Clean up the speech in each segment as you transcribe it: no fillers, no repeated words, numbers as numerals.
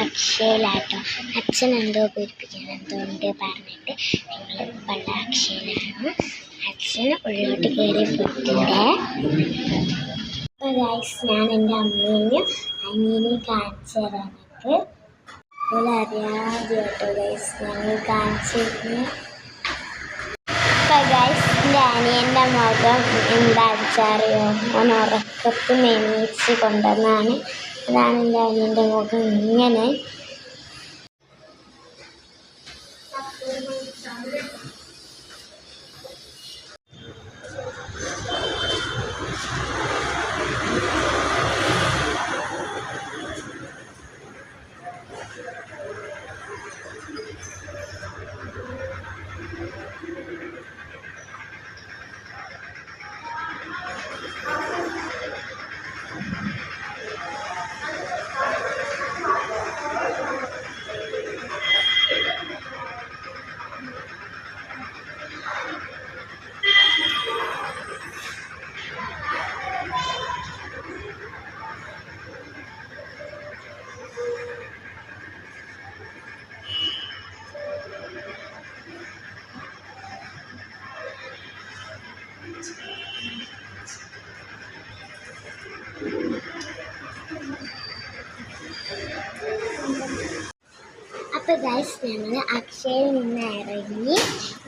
അക്ഷയയിലാട്ടോ. അച്ഛൻ എന്തോ പൂരിപ്പിക്കാൻ എന്തുകൊണ്ട് പറഞ്ഞിട്ട് ഞങ്ങൾ പള്ള അക്ഷയയിലാണ്. അച്ഛൻ ഉള്ളിലോട്ട് കയറി പോയിട്ടുണ്ട്. അപ്പോൾ ഗൈസ്, ഞാൻ എൻ്റെ അമ്മേനെയും അനിയനെയും കാണിച്ചു തരാനൊക്കെ അറിയാതെ കേട്ടോ ഗൈസ് ഞങ്ങൾ കാണിച്ചിരുന്നു. അപ്പോൾ ഗൈസ്, എൻ്റെ അനിയൻ്റെ മുഖം എന്താ വെച്ചറിയോ, അവൻ ഉറക്കത്തിൽ എണീച്ച് കൊണ്ടുവന്നാണ്. അതാണ് എൻ്റെ അനിയൻ്റെ മുഖം ഇങ്ങനെ. അപ്പോൾ ഗൈസ്, ഞങ്ങൾ അക്ഷയയിൽ നിന്ന് ഇറങ്ങി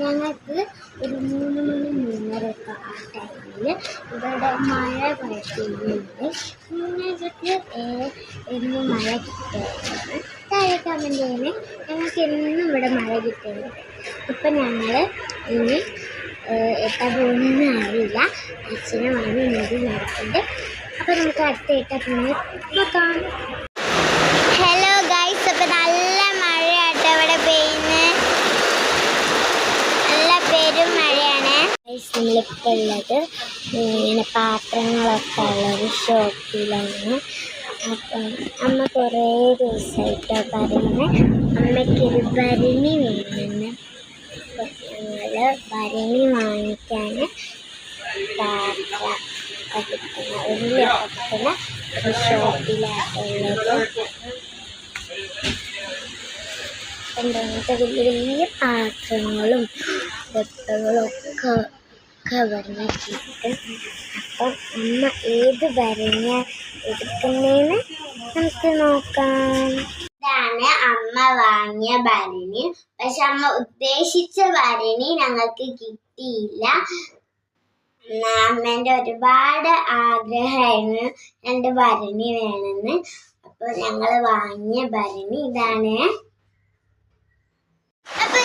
ഞങ്ങൾക്ക് ഒരു 3 മണി 3:30 ആ ടൈമിൽ ഇവിടെ മഴ പെയ്യുന്നുണ്ട്. നിങ്ങൾക്ക് എന്നും മഴ കിട്ടുകയാണ്. താഴെ കമൻറ്റ് ചെയ്യണേ. ഞങ്ങൾക്ക് എന്നും ഇവിടെ മഴ കിട്ടുന്നുണ്ട്. ഇപ്പം ഞങ്ങൾ ഇനി എത്താൻ പോകുന്നതെന്ന് അറിയില്ല. അച്ഛനും വന്ന് ഇന്നത് നടക്കുന്നുണ്ട്. അപ്പോൾ നമുക്ക് അടുത്ത എത്താൻ പോകുന്നത് നോക്കാം. ഹലോ ഗൈസ്, അപ്പോൾ നല്ല മഴയാട്ടോ ഇവിടെ പെയ്യുന്നത്. നല്ല പെരും മഴയാണ് ഗൈസ്. നമ്മളിപ്പോൾ ഉള്ളത് ഇങ്ങനെ പാത്രങ്ങളൊക്കെ ഉള്ളൊരു ഷോപ്പിലാണ്. അപ്പം അമ്മ കുറേ ദിവസമായിട്ടോ പറയുന്നത് അമ്മയ്ക്കൊരു ഭരണി വേണമെന്ന്. അപ്പം ഞങ്ങൾ ഭരണി വാങ്ങിക്കാൻ പാത്രം കിട്ടുന്ന ഉള്ളിയൊക്കെ കിട്ടുന്ന ഒരു ഷോപ്പിലാട്ടുള്ളത്. അങ്ങനത്തെ വലിയ വലിയ പാത്രങ്ങളും ബൊട്ടകളും ഒക്കെ ഭരണ കിട്ടും. അപ്പം അമ്മ ഏത് ഭരണ എടുക്കുന്നതെന്ന് നമുക്ക് നോക്കാം. ഇതാണ് അമ്മ വാങ്ങിയ ഭരണി. പക്ഷെ അമ്മ ഉദ്ദേശിച്ച ഭരണി ഞങ്ങൾക്ക് കിട്ടിയില്ല. അമ്മേൻ്റെ ഒരുപാട് ആഗ്രഹമായിരുന്നു 2 ഭരണി വേണമെന്ന്. അപ്പോൾ ഞങ്ങൾ വാങ്ങിയ ഭരണി ഇതാണ്. അപ്പോൾ